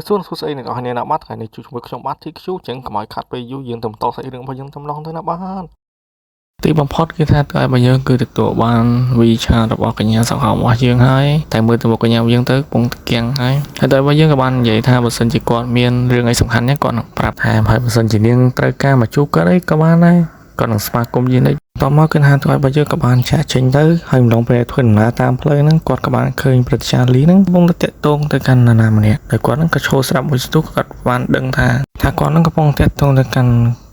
វាសួនសួស្ដីអ្នកនរគ្នាណាបាទថ្ងៃនេះជួបជាមួយខ្ញុំបាទ TQ ចឹងកុំឲ្យខាត់ពេលយូរយើងទៅបន្តសាច់រឿងរបស់យើងតំឡងទៅណាបាទទីបំផុតគឺថាតែរបស់យើងគឺទទួលបានវីឆារបស់កញ្ញាសង្ហរបស់យើងហើយតែមើលទៅមុខកញ្ញាយើងទៅកំពុងតែគៀងហើយតែរបស់យើងក៏បាននិយាយថាបើសិនជាគាត់មានរឿងអីសំខាន់ណាគាត់នឹងប្រាប់ថាហើយបើសិនជានាងត្រូវការមកជួបគាត់អីក៏បានដែរគាត់នឹងស្វាគមន៍យើងនេះតមកគឺថាទៅរបស់យើងក៏បានចាក់ចេញទៅហើយម្ដងពេលធ្វើដំណើរតាមផ្លូវហ្នឹងគាត់ក៏បានឃើញព្រឹទ្ធាចារ្យលីហ្នឹងកំពុងតែតាក់ទងទៅកាន់នរណាម្នាក់ហើយគាត់ហ្នឹងក៏ឈរស្ដាប់មួយស្ទុះគាត់បានដឹងថាគាត់ហ្នឹងកំពុងតាក់ទងទៅកាន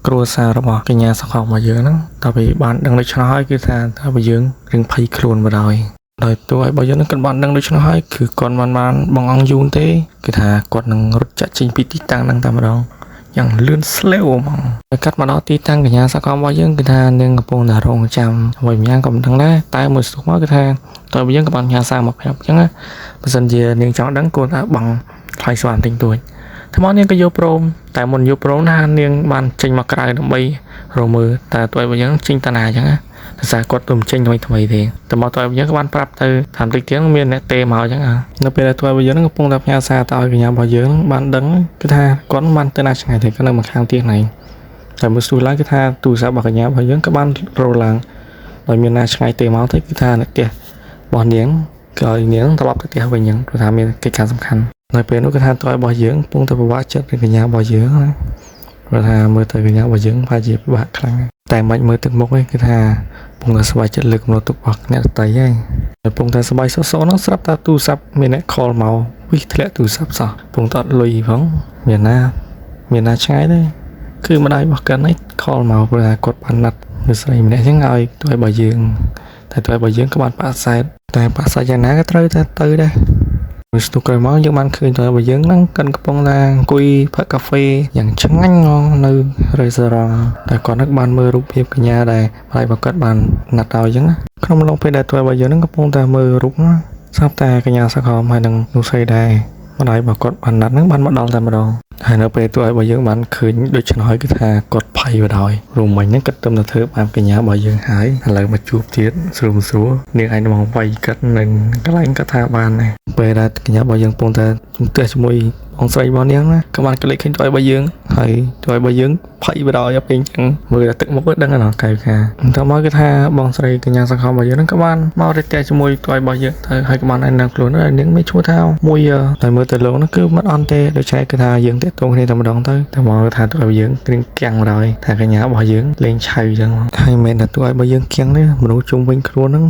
់គ្រួសាររបស់កញ្ញាសង្ហរបស់យើងហ្នឹងតើវាបានដឹងដូច្នោះហើយគឺថាតើរបស់យើងរឿងភ័យខ្លួនបណ្ដោយដោយតួឲ្យរបស់យើងហ្នឹងគាត់បានដឹងដូច្នោះហើយគឺគាត់បានបងអង្គយូនទេគឺថាគាត់នឹងរត់ចាក់ចេញពីទីតាំងហ្នឹងតែម្ដងយ៉ាងលឿនស្លេវហ្មងហើយកាត់មកដល់ទីតាំងកញ្ញាសកលរបស់យើងគឺថានាងកំពុងតែរងចាំហើយម្យ៉ាងក៏មិនដឹងដែរតែមួយស្ទុះមកគឺថាតើយើងក៏បានញ៉ាសាមកប្រាប់អញ្ចឹងណាបើសិនជានាងចង់ដឹងគួរថាបង់ថ្លៃស្វានទិញទួចថ្មនាងក៏យកព្រមតែមុនយកព្រមណានាងបានចេញមកក្រៅដើម្បីរមើលតើតើរបស់យើងចេញតាណាអញ្ចឹងណាតែសារគាត់ទៅចេញថ្មីទេតែមកតើរបស់យើងក៏បានប្រាប់ទៅតាមតិចទៀតមានអ្នកទេមកអញ្ចឹងនៅពេលដែលតើរបស់យើងកំពុងតែផ្ញើសារទៅឲ្យកញ្ញារបស់យើងបានដឹងគឺថាគាត់បានទៅណាឆ្ងាយទេគាត់នៅមកខាងទៀតហ្នឹងតែមើលស្ទុះឡើងគឺថាទូរស័ព្ទរបស់កញ្ញារបស់យើងក៏បានរោឡើងដោយមានណាឆ្ងាយទេមកទៅគឺថាអ្នកផ្ទះរបស់នាងក៏ឲ្យនាងត្រឡប់ទៅផ្ទះវិញអញ្ចឹងព្រោះថាមានកិច្ចការសំខាន់នៅពេលនោះគឺថាតើរបស់យើងកំពុងតែពិបាកចិត្តនឹងកញ្ញារបស់យើងណាព្រោះថាមើលទៅកញ្ញារបស់យើងប្រហែលជាពិបាកខ្លាំងតែមិនមើលទឹកមុខឯងគឺថាកំពុងតែស្វែងចិត្តលើកកំណត់ទុករបស់អ្នកដទៃហើយកំពុងតែស្បាយសសហ្នឹងស្រាប់តែទូរស័ព្ទមានអ្នក call មកវិធ្លាក់ទូរស័ព្ទសោះកំពុងតែអត់លុយផងមានណាឆ្ងាយទេគឺម្ដាយរបស់គាត់នេះ call មកព្រោះថាគាត់បានណាត់នៅស្រីម្នាក់អញ្ចឹងឲ្យទៅឲ្យរបស់យើងតែទៅឲ្យរបស់យើងក៏បានប៉ាសែតតែប៉ាសែតយ៉ាងណាក៏ត្រូវតែទៅដែរមួយស្ទុះក្រោយមកយើងបានឃើញទៅរបស់យើងហ្នឹងគាត់កំពុងតែអង្គុយផឹកកាហ្វេយ៉ាងឆ្ងាញ់ហ្មងនៅរេស្តូរ៉ង់តែគាត់នឹងបានមើលរូបភាពកញ្ញាដែរហើយបើគាត់បានណាត់ឲ្យអញ្ចឹងក្នុងឡងពេលដែលទៅរបស់យើងហ្នឹងកំពុងតែមើលរូបស្រាប់តែកញ្ញាសកលហើយនឹងនោះស្អីដែរម្ដាយរបស់គាត់បានណាត់ហ្នឹងបានមកដល់តែម្ដងហើយនៅពេលទៅឲ្យរបស់យើងបានឃើញដូច្នោះហើយគឺថាគាត់ភ័យបណ្ដោយរួមមិញហ្នឹងគាត់ទៅធ្វើបាបកញ្ញារបស់យើងហើយឥឡូវមកជួបទៀតស្រួលនាងឯងមកវាយគាត់នឹងកន្លែងគាត់ថាបានដែរពេលដែលកញ្ញារបស់យើងពងតែជំទាស់ជាមួយអង្គស្រីរបស់នាងណាក៏បានក្លេកឃើញទៅឲ្យរបស់យើងហើយទៅឲ្យរបស់យើងភ័យបណ្ដោយពេលអញ្ចឹងមើលតែទឹកមុខក៏ដឹងណាកែវខាតមកគឺថាបងស្រីកញ្ញាសង្ខំរបស់យើងហ្នឹងក៏បានមករៀបតែជាមួយទៅឲ្យរបស់យើងទៅហើយក៏បានឲ្យនាងខ្លួននាងមានឈ្មោះថាមួយតែមើលទៅលោកហ្នឹងគឺមិនអន់ទេដូច្នេះគឺថាយើងតាក់ទងគ្នាតែម្ដងទៅតែមកថាទៅឲ្យយើងគ្រឿងគៀងបណ្ដោយថាកញ្ញារបស់យើងលេងឆៅអញ្ចឹងហើយមិនមែនថាទៅឲ្យរបស់យើងគៀងទេមនុស្សជុំវិញខ្លួនហ្នឹ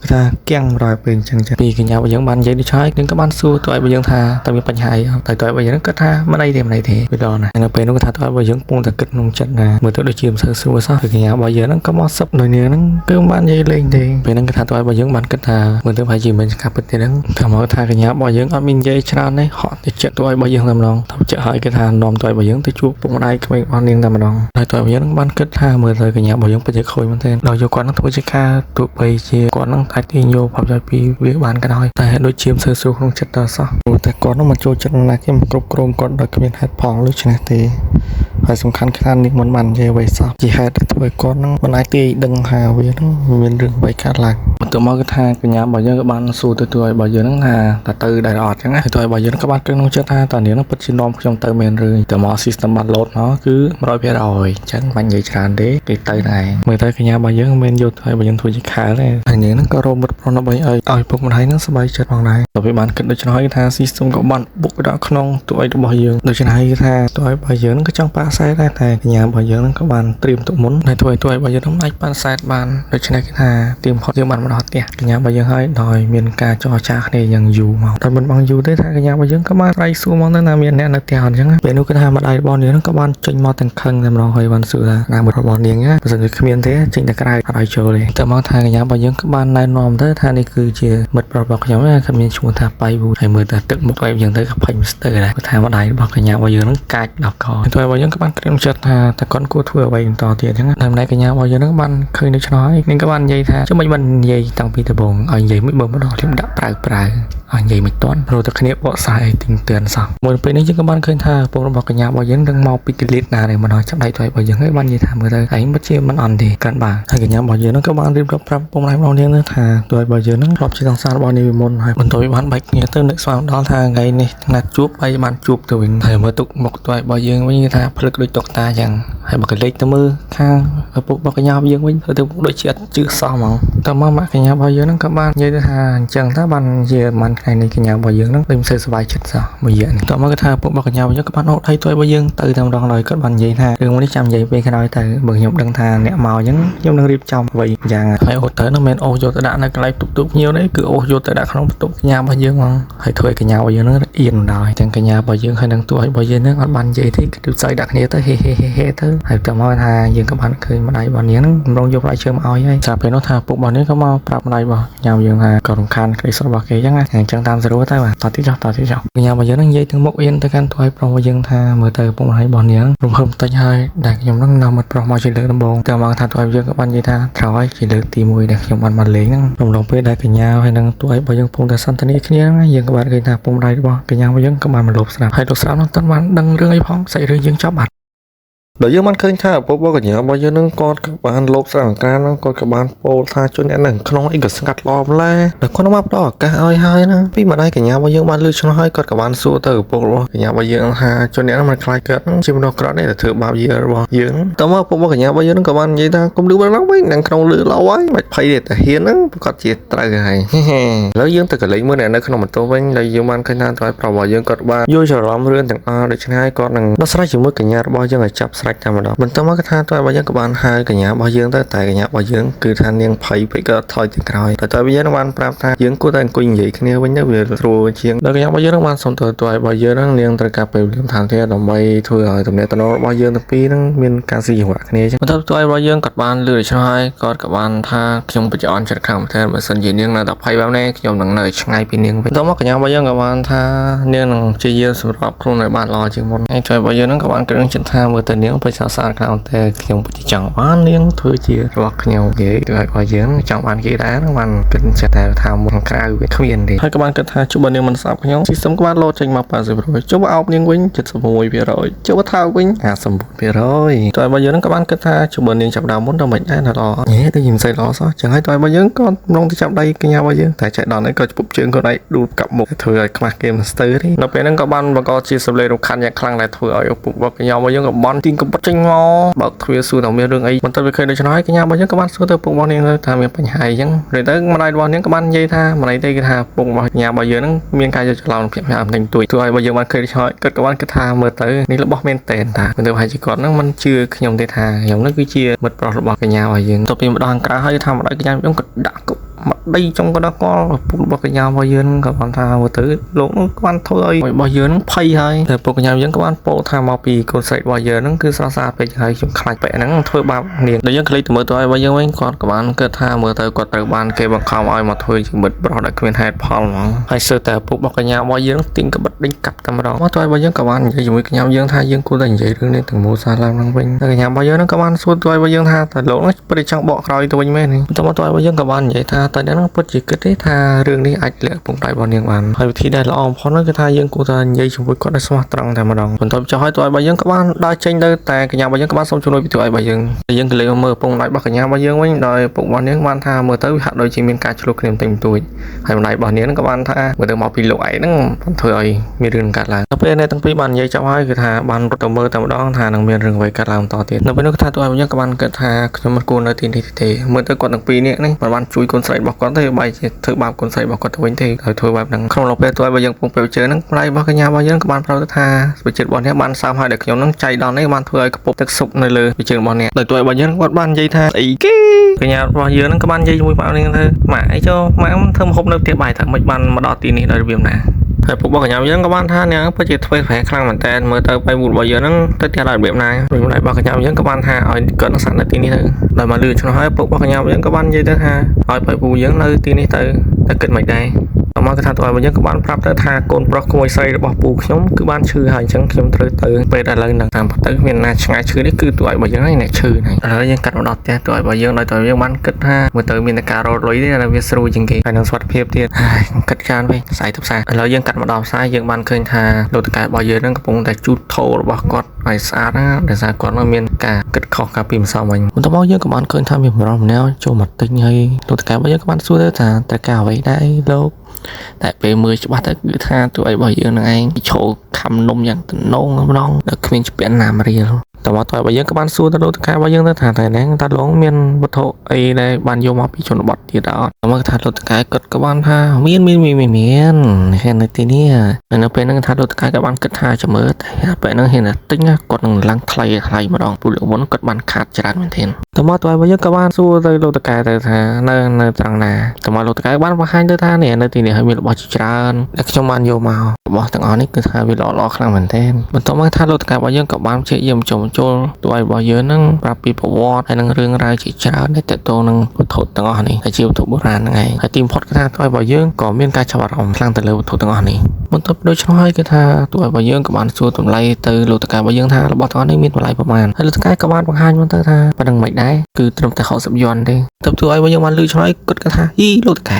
ងគឺថាគៀងរយពេលអញ្ចឹងពីកញ្ញារបស់យើងបាននិយាយដូចហើយនឹងក៏បានសួរទៅឲ្យរបស់យើងថាតើមានបញ្ហាអីតែទៅឲ្យរបស់យើងគាត់ថាមិនអីទេវាដល់ណានៅពេលនោះគាត់ថាទៅឲ្យរបស់យើងពងតែគិតក្នុងចិត្តណាមើលទៅដូចជាមិនសូវស្រួលសោះពីកញ្ញារបស់យើងហ្នឹងក៏មកសឹបដោយនាងហ្នឹងគឺមិនបាននិយាយលេងទេពេលហ្នឹងគាត់ថាទៅឲ្យរបស់យើងបានគិតថាមើលទៅប្រហែលជាមិនស្កាប់ពិតទេហ្នឹងថាមកថាកញ្ញារបស់យើងអត់មាននិយាយច្រើនទេហត់ទៅចិត្តទៅឲ្យរបស់យើងតែម្ដងទៅចិត្តឲ្យគាត់ថានាំទៅឲ្យរបស់យើងទៅជួបពុកម្ដាយក្មេងរបស់នាងតែម្ដងហើយទៅឲ្យរបស់យើងហ្នឹងបានគិតថាមើលទៅកញ្ញារបស់យើងពិតជាខូចមែនទេដល់យកគាត់ហ្នឹងធ្វើជាការទោះបីជាគាត់ហ្នឹងអាចទាញយកផលប្រយោជន៍ពីវាបានក៏ដោយតែដូចជាមិនសូវស្រួលក្នុងចិត្តដល់សោះព្រោះតែគាត់ហ្នឹងមកចូលចិត្តណាគេមិនគ្រប់គ្រងគាត់ដោយគ្មានហេតុផលដូច្នេះទេហើយសំខាន់ខ្លាំងនេះមិនបាននិយាយអ្វីសោះជាហេតុដែលធ្វើឲ្យគាត់ហ្នឹងមិនអាចទាយដឹងថាវាហ្នឹងមានរឿងអ្វីកើតឡើងបន្ទាប់មកគឺថាកញ្ញារបស់យើងក៏បានសួរទៅឲ្យរបស់យើងហ្នឹងថាតើទៅដែរអត់ចឹងណាទៅឲ្យរបស់យើងក៏បានគិតក្នុងចិត្តថាតើនាងហ្នឹងពិតជានាំខ្ញុំទៅមែនឬទៅមក system បាន load មកគឺ 100% អញ្ចឹងមិននិយាយច្រើនទេគេទៅដែរមើលទៅកញ្ញារបស់យើងមិនយកទៅឲ្យរបស់យើងធ្វើជាខែលទេហើយនាងហ្នឹងក៏រមមិត្តប្រណដើម្បីឲ្យពុកម្ដាយហ្នឹងសប្បាយចិត្តផងដែរដល់ពេលបានគិតដូច្នោះហើយថា system ក៏បានបុកដល់ក្នុងទូឲ្យរបស់យើងដូច្នេះហើយថាទូឲ្យរបស់យើងហ្នឹងក៏ចង់ប៉ាសែតដែរតែកញ្ញារបស់យើងហ្នឹងក៏បានត្រៀមទុកមុនហើយទូឲ្យរបស់យើងហ្នឹងអាចប៉ាសែតបានដូច្នេះគេថាទៀមផុតយើងបានមកដល់ផ្ទះកញ្ញារបស់យើងហើយដោយមានការចរចាគ្នាយ៉ាងយូរមកតែមិនបងយូរទេថាកញ្ញារបស់យើងក៏បានរៃសួរមកទៅថាមានអ្នកនៅផ្ទះអត់អញ្ចឹងពេលនោះគឺថាម្ដាយរបស់នាងហ្នឹងក៏បានចេញមកទាំងខឹងតែម្ដងហើយបានសួរថាណាមរបស់នាងណាបើមិនគ្មានទេចេញតែក្រៅអត់ឲ្យចូលទេតែមកថាកញ្ញារបស់យើងក៏បានណែនាំទៅថានេះគឺជាមិត្តប្រុសរបស់ខ្ញុំណាគាត់មានឈ្មោះថាបៃវូហើយមើលតែទឹកមុខឲ្យយើងទៅក៏ភ័យស្ទើរដែរថាម្ដាយរបស់កញ្ញារបស់យើងហ្នឹងកាចដល់កតែរបស់យើងក៏បានក្រៀមចិត្តថាតើគាត់គួរធ្វើអ្វីបន្តទៀតអញ្ចឹងតែម្ដាយកញ្ញារបស់យើងហ្នឹងបានឃើញដូច្នោះហើយនាងក៏បាននិយាយថាចុះមិនបាននិយាយតាំងពីដំបូងឲ្យនិយាយមួយបើម្ដងខ្ញុំដាក់ប្រើ និយាយមិនទាន់រត់ទៅគ្នាបកស្រាយទីងទឿនសោះមួយពេលនេះយើងក៏បានឃើញថាពុករបស់កញ្ញារបស់យើងនឹងមកពីកលិតណាដែលមិនឲ្យចាប់ដៃទៅរបស់យើងហើយបាននិយាយថាមើលទៅឯងមិនជាមិនអន់ទេកាន់បានហើយកញ្ញារបស់យើងនឹងក៏បានរៀបរាប់ប្រាប់ពុកម្ដាយរបស់នាងថាទោះរបស់យើងនឹងធ្លាប់ជាសង្សាររបស់នាងមុនហើយបន្ទាប់ពីបានបែកគ្នាទៅនឹកស្មានដល់ថាថ្ងៃនេះណាត់ជួបហើយបានជួបទៅវិញហើយមើលទុកមកទោះរបស់យើងវិញថាភ្លឹកដូចតុកតាចឹងហើយបើកលេចទៅមើលខាងឪពុករបស់កញ្ញារបស់យើងវិញទៅដូចជាអត់ជឿសោះហ្មងតើមកម៉ាក់កញ្ញារបស់យើងនឹងក៏បាននិយាយថាអញ្ចឹងថាបានជាមិនថ្ងៃនេះកញ្ញារបស់យើងនឹងដូចមិនសូវសប្បាយចិត្តសោះមួយរយៈនេះតើមកគាត់ថាឪពុករបស់កញ្ញារបស់យើងក៏បានអត់ឲ្យទោះរបស់យើងទៅតែម្ដងហើយគាត់បាននិយាយថារឿងនេះចាំនិយាយពេលក្រោយទៅបើខ្ញុំដឹងថាអ្នកមកអញ្ចឹងខ្ញុំនឹងរៀបចំអ្វីយ៉ាងហើយអូទៅនឹងមិនអូសយកទៅដាក់នៅកន្លែងទុកភ្ញៀវនេះគឺអូសយកទៅដាក់ក្នុងបន្ទប់កញ្ញារបស់យើងហ្មងហើយធ្វើឲ្យកញ្ញារបស់យើងនឹងអៀនដល់អញ្ចឹងកញ្ញារបស់យើងហើយនឹងទោះរបស់យើងនឹងអត់បាននិយាយទេគឺទៅដាក់គ្នាទៅហេទៅហើយតើមកថាយើងក៏បានឃើញម្ដាយរបស់នាងនឹងម្ដងយកផ្លែឈើមកឲ្យហើយស្រាប់ពេលនោះថាពុករបស់នាងក៏មកប្រាប់ម្ដាយរបស់ញ៉ាំយើងថាក៏រំខានក្តីសុខរបស់គេអញ្ចឹងណាអញ្ចឹងតាមស្រួលទៅបាទតទីចុះកញ្ញារបស់យើងនឹងនិយាយទៅមុខអៀនទៅកាន់ទួយប្រុសរបស់យើងថាមើលទៅពុកម្ដាយរបស់នាងរំភើបបន្តិចហើយដែលខ្ញុំនឹងនាំមិត្តប្រុសមកជាលើកដំបូងតែមកថាទួយយើងក៏បាននិយាយថាក្រោយជាលើកទី1ដែលខ្ញុំបានមកលេងហ្នឹងរំលងពេលដែលកញ្ញាហើយនឹងទួយរបស់យើងពុំតែសន្ទនាគ្នាហ្នឹងយើងក៏បានឃើញថាពុកម្ដាយរបស់កញ្ញារបស់យើងក៏បានមកលបស្រាប់ហើយលោកស្រាប់នោះតើបានដឹងរឿងអីផងសាច់រឿងយើងចប់បាត់ដោយយើងបានឃើញថាឪពុករបស់កញ្ញារបស់យើងនឹងគាត់ក៏បានលបស្រាអង្ការនឹងគាត់ក៏បានពោលថាជនអ្នកនឹងក្នុងអីក៏ស្ងាត់ឡំឡាដល់គាត់មកផ្ដល់ឱកាសឲ្យហើយណាពីម្ដាយកញ្ញារបស់យើងបានលឺឆ្លោះហើយគាត់ក៏បានសួរទៅឪពុករបស់កញ្ញារបស់យើងថាជនអ្នកនឹងមិនខ្លាចកើតជាមនុស្សក្រក់នេះតែធ្វើបាបយារបស់យើងតើមកឪពុករបស់កញ្ញារបស់យើងនឹងក៏បាននិយាយថាកុំលឺឡើងវិញនឹងក្នុងលឺឡោហើយមិនភ័យទេតែហ៊ានហ្នឹងប្រកាសជាត្រូវហើយឥឡូវយើងទៅកលេចមើលនៅក្នុងបន្ទប់វិញហើយយើងបានឃើញថាត្រួយប្រុសរបស់យើងគាត់បានយល់ច្រឡំរឿងទាំងអស់ដូច្នេះហើយគាត់នឹងដោះស្រាយជាមួយកញ្ញារបស់យើងឲ្យចាប់តែម្ដងបន្ទាប់មកគាត់ថាតើរបស់យើងក៏បានហៅកញ្ញារបស់យើងទៅតែកញ្ញារបស់យើងគឺថានាងភ័យពេកក៏ថយទៅក្រោយតែរបស់យើងបានប្រាប់ថាយើងគួរតែអង្គុយនិយាយគ្នាវិញទៅវាស្រួលជាងដល់កញ្ញារបស់យើងបានសុំទៅរបស់យើងនឹងនាងត្រូវការពេលវេលាតាមទៀតដើម្បីធ្វើឲ្យទំនាក់ទំនងរបស់យើងទាំងពីរនឹងមានការស៊ីចង្វាក់គ្នាចឹងបន្ទាប់ទៅរបស់យើងក៏បានលឺឆ្ងាយគាត់ក៏បានថាខ្ញុំបច្ចអន់ចិត្តខាងតែបើសិនជានាងនៅតែភ័យបែបនេះខ្ញុំនឹងនៅឆ្ងាយពីនាងវិញបន្ទាប់មកកញ្ញារបស់យើងក៏បានថានាងនឹងជាយាមសម្រាប់ខ្លួនឲ្យបានល្អជាងមុនហើយរបស់យើងនឹងក៏បានគ្រឿងចិត្តថាមើលទៅនាងបិសាសាខាងតែខ្ញុំពិតចង់បាននាងធ្វើជារបស់ខ្ញុំនិយាយទៅឲ្យយើងចង់បានគេដែរបានគិតចិត្តតែថាមុនក្រៅវាគ្មានទេហើយក៏បានគិតថាជុំបើនាងមិនស្អប់ខ្ញុំស៊ីស្ទឹមក៏បានលោតចេញមក 80% ជុំអោបនាងវិញ76%ជុំថោកវិញ 59% តើបើយើងក៏បានគិតថាជុំបើនាងចាប់ដើមមុនទៅមិនដែរល្អហេតែខ្ញុំមិនសូវល្អសោះចឹងហើយតើបើយើងក៏ម្ដងទៅចាប់ដៃកញ្ញារបស់យើងតែchạyដល់នេះក៏ជពុបជើងខ្លួនឯងដួលកាប់មុខធ្វើឲ្យខ្មាស់គេមិនស្ទើរទេនៅពេលហ្នឹងក៏បានបង្កជាសម្លេងរំខានយ៉ាងខ្លាំងដែលធ្វើឲ្យឪពុករបស់កញ្ញារបស់យើងក៏បន់ទីងកបិតចេញមកបើកទ្វារសួរថាមានរឿងអីបន្ទាប់ពីឃើញដូច្នោះហើយកញ្ញារបស់យើងក៏បានសួរទៅឪពុករបស់នាងថាមានបញ្ហាអីចឹងឬទៅម្ដាយរបស់នាងក៏បាននិយាយថាម្ដាយទេគឺថាឪពុករបស់កញ្ញារបស់យើងហ្នឹងមានការយកច្រឡំភាពផ្ញើផ្នែកទួយទោះឲ្យបើយើងបានឃើញដូច្នោះគាត់ក៏បានគិតថាមើលទៅនេះរបស់មែនតែនតាមិនទៅហើយជាគាត់ហ្នឹងមិនជឿខ្ញុំទេថាខ្ញុំហ្នឹងគឺជាមិត្តប្រុសរបស់កញ្ញារបស់យើងទៅពីម្ដងក្រៅហើយថាម្ដាយកញ្ញាខ្ញុំក៏ដាក់មកដីចុងក៏ដល់កលពុករបស់កញ្ញារបស់យើងក៏បានថាមើលទៅលោកនោះក៏បានធ្វើឲ្យរបស់យើងភ័យហើយតែពុកកញ្ញាយើងក៏បានពោលថាមកពីកូនស្រីរបស់យើងហ្នឹងគឺស្រស់ស្អាតពេកហើយខ្ញុំខ្លាចបែបហ្នឹងធ្វើបាបនាងដល់យើងក្លេចទៅមើលទៅឲ្យរបស់យើងវិញគាត់ក៏បានគិតថាមើលទៅគាត់ត្រូវបានគេបង្ខំឲ្យមកធ្វើជាមិត្តប្រុសដែលគ្មានហេតុផលហ្មងហើយសើតែពុករបស់កញ្ញារបស់យើងទីងក្បិតដេញកាប់តែម្ដងមកទៅឲ្យរបស់យើងក៏បាននិយាយជាមួយកញ្ញាយើងថាយើងគួរតែនិយាយរឿងនេះទាំងមូលសារឡើងវិញតែកញ្ញារបស់យើងហ្នឹងក៏បានសួរទៅឲ្យរបស់យើងថាតើលោកនោះពិតចង់បកក្រោយទៅវិញមែនទេបន្ទាប់មកទៅឲ្យរបស់យើងក៏បាននិយាយថាតើអ្នកហ្នឹងពិតជាគិតទេថារឿងនេះអាចលាក់ពុកដៃរបស់នាងបានហើយវិធីដែលល្អបំផុតនោះគឺថាយើងគួរតែនិយាយជាមួយគាត់ឲ្យស្មោះត្រង់តែម្ដងបន្ទាប់ចុះឲ្យទៅឲ្យរបស់យើងក៏បានដើរចេញទៅតែកញ្ញារបស់យើងក៏បានសុំជួយពីទៅឲ្យរបស់យើងយើងក៏លេងមើលពុកដៃរបស់កញ្ញារបស់យើងវិញដោយពុករបស់នាងបានថាមើលទៅវាហាក់ដូចជាមានការឆ្លោះគ្នាបន្តិចបន្តួចហើយម្ដាយរបស់នាងក៏បានថាមើលទៅមកពីលោកឯងហ្នឹងបានធ្វើឲ្យមានរឿងកើតឡើងដល់ពេលអ្នកទាំងពីរបាននិយាយចប់ហើយគឺថាបានរត់ទៅមើលតែម្ដងថានឹងមានរឿងអ្វីកើតឡើងបន្តទៀតនៅពេលនោះគឺថាទៅឲ្យយើងក៏បានគិតថាខ្ញុំមិនគួរនៅទីនេះទេមើលទៅគាត់ទាំងពីរនេះមិនបានជួយកូនស្រីរបស់គាត់ទេបែរជាធ្វើបាបកូនស្រីរបស់គាត់ទៅវិញទេហើយធ្វើបែបហ្នឹងក្នុងពេលទៅឲ្យយើងពងពេលជើហ្នឹងម្ដាយរបស់កញ្ញារបស់យើងក៏បានប្រាប់ថាវិចិត្ររបស់នេះបានសាមហើយដែលខ្ញុំហ្នឹងចៃដន្យនេះបានធ្វើឲ្យកំពប់ទឹកស៊ុបនៅលើវិចិត្ររបស់នេះដោយទៅឲ្យរបស់យើងគាត់បាននិយាយថាអីគេកញ្ញារបស់យើងហ្នឹងក៏បាននិយាយជាមួយប៉ានាងទៅម៉ាក់អីចុះម៉ាក់ធ្វើម្ហូបនៅផ្ទះបាយថាមិនបានមកដល់ទីនេះដោយរបៀបណាហើយពុករបស់កញ្ញាយើងក៏បានថានាងពិតជាធ្វើប្រែខ្លាំងមែនតើមើលទៅបែបរបស់យើងហ្នឹងទៅផ្ទះដោយរបៀបណាព្រោះម្ដាយរបស់កញ្ញាយើងក៏បានថាឲ្យគាត់នឹងសាក់នៅទីនេះទៅដោយមកលឺឆ្នោះហើយពុករបស់កញ្ញាយើងក៏បាននិយាយទៅថាឲ្យបែបពូយើងនៅទីនេះទៅគិតមិនដែរ មកគឺថាតើបើយើងក៏បានប្រាប់ទៅថាកូនប្រុសក្មួយស្រីរបស់ពូខ្ញុំគឺបានឈឺហើយអញ្ចឹងខ្ញុំត្រូវទៅពេលឥឡូវហ្នឹងតាមពិតទៅមានណាឆ្ងាយឈឺនេះគឺតើបើយើងហើយអ្នកឈឺហ្នឹងឥឡូវយើងកាត់មកដល់ផ្ទះតើបើយើងដោយតើយើងបានគិតថាមើលទៅមានតែការរត់លុយទេតែវាស្រួលជាងគេហើយនឹងសុខភាពទៀតគិតច្រើនវិញផ្សាយទៅផ្សារឥឡូវយើងកាត់មកដល់ផ្សារយើងបានឃើញថាលោកតកែរបស់យើងហ្នឹងកំពុងតែជូតថោរបស់គាត់ឲ្យស្អាតណាដោយសារគាត់នៅមានការគិតខុសកាលពីម្សិលមិញបន្ទាប់មកយើងក៏បានឃើញថាមានបរិសម្នាក់ចូលមកទិញហើយលោកតកែរបស់យើងក៏បានសួរទៅថាត្រូវការអ្វីដែរលោកតែពេលមើលច្បាស់ទៅគឺថាតួឯរបស់យើងនឹងឯងឈោខំនំយ៉ាងតំណងម្ដងដែលគ្មានជាណាមរៀលតើមកតើបើយើងក៏បានសួរទៅលោកតកែរបស់យើងទៅថាតែហ្នឹងតើលោកមានវត្ថុអីដែលបានយកមកពីជនបទទៀតអត់មកថាលោកតកែគាត់ក៏បានថាមានហើយនៅទីនេះនៅពេលហ្នឹងថាលោកតកែក៏បានគិតថាចាំមើលតែពេលហ្នឹងហ៊ានតែទិញគាត់នឹងឡើងថ្លៃម្ដងពលមុនគាត់បានខាតច្រើនមែនទេតើមកតើបើយើងក៏បានសួរទៅលោកតកែទៅថានៅត្រង់ណាតើមកលោកតកែបានបង្ហាញទៅថានេះនៅទីនេះហើយមានរបស់ច្រើនដែលខ្ញុំបានយកមករបស់ទាំងអស់នេះគឺថាវាល្អខ្លាំងមែនទេបន្ទាប់មកថាលោកតកែរបស់យើងក៏បានព្យាយាមចូលតួឯរបស់យើងហ្នឹងប្រាប់ពីប្រវត្តិហើយនឹងរឿងរ៉ាវជាច្រើនដែលតទៅនឹងវត្ថុទាំងអស់នេះដែលជាវត្ថុបុរាណហ្នឹងឯងហើយទីបំផុតគឺថាតួឯរបស់យើងក៏មានការចាប់អារម្មណ៍ខ្លាំងទៅលើវត្ថុទាំងអស់នេះបន្ទាប់ដូច្នោះហើយគឺថាតួឯរបស់យើងក៏បានសួរតម្លៃទៅលោកតកែរបស់យើងថារបស់ទាំងអស់នេះមានតម្លៃប្រមាណហើយលោកតកែក៏បានបង្ហាញមកទៅថាប៉ណ្ណឹងមិនដែរគឺត្រឹមតែ60យន់ទេទៅតួឯរបស់យើងបានលឺឆ្លើយគាត់គាត់ថាអ៊ីលោកតកែ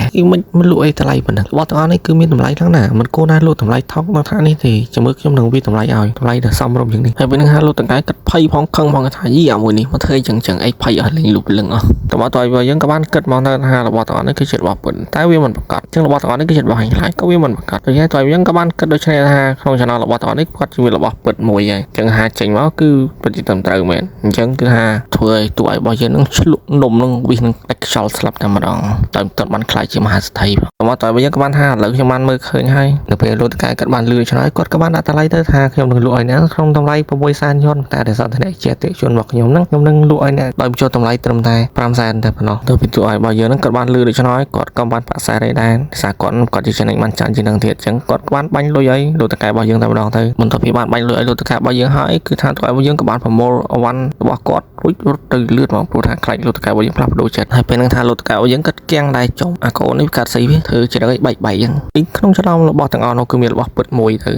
មិនលក់អីតម្លៃប៉ុណ្ណឹងរបស់ទាំងអស់នេះគឺមានតម្លៃខ្លាំងណាស់មិនគួរណាលក់តម្លៃថោកនៅថានេះទេចាំមើលខ្ញុំនឹងវាតម្លៃឲ្យតម្លៃដែលសមរម្យជាងនេះហើយពេលហ្នឹងថាលោកតកែគាត់ភ័យផងខឹងផងថាយីអាមួយនេះមកធ្វើចឹងអីភ័យអស់លេងលុបលឹងអស់តើមកតើយើងក៏បានគិតមកថារបស់ទាំងអស់នេះគឺជារបស់ពិតតែវាមិនប្រកបចឹងរបស់ទាំងអស់នេះគឺជារបស់ហាញខ្លាចក៏វាមិនប្រកបដូច្នេះតើយើងក៏បានគិតដូចនេះថាក្នុងចំណោមរបស់ទាំងអស់នេះគាត់ជារបស់ពិតមួយហើយចឹងហាចេញមកគឺពិតជាត្រឹមត្រូវមែនអញ្ចឹងគឺថាធ្វើឲ្យតួឯរបស់យើងនឹងឆ្លក់នំនឹងវិសនឹងដាច់ខ្យល់ស្លាប់តែម្ដងតែគាត់បានខ្លាចជាមហាសេដ្ឋីតើមកតើយើងក៏បានថាឥឡូវខ្ញុំបានមើលឃើញហើយនៅពេលលោកតកែគាត់បានលឺឆ្លើយគាត់ក៏បានដាក់តម្លៃទៅថាខ្ញុំនឹងលក់ឲ្យអ្នកក្នុងតម្លៃ600,000យន់តែដោយសារតែអ្នកជាអតិថិជនរបស់ខ្ញុំនឹងលក់ឲ្យអ្នកដោយបញ្ចូលតម្លៃត្រឹមតែ500,000តែប៉ុណ្ណោះទៅពីតួឯរបស់យើងនឹងគាត់បានលឺដូច្នោះគាត់ក៏បានប្រសារីដែរសារគាត់ជាចំណេញបានច្រើនជាងនឹងទៀតអញ្ចឹងគាត់បានបាញ់លុយឲ្យលោកតកែរបស់យើងតែម្ដងទៅបន្ទាប់ពីបានបាញ់លុយឲ្យលោកតកែរបស់យើងហើយគឺថាតួឯរបស់យើងក៏បានប្រមូលអវ៉ាន់របស់គាត់រួចរត់ទៅលឿនមកព្រោះថាខ្លាចលោកតកែរបស់យើងផ្លាស់ប្ដូរចិត្តហើយពេលហ្នឹងថាលោកតកែរបស់យើងគាត់គៀងដែរចុំអាកូននេះកាត់ស្អីវាធ្វើជ្រៅឲ្យបែកអញ្ចឹងក្នុងចំណោមរបស់ទាំងអស់នោះគឺមានរបស់ពិតមួយទៅ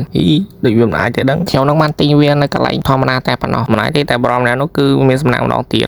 ដូចវាមិនអាចទេដឹងខ្ញុំនឹងបានទិញវានៅកន្លែងធម្មតាតែប៉ុណ្ណោះមិនអាចទេតែបរមម្នាក់នោះគឺមានសំណាងម្ដងទៀត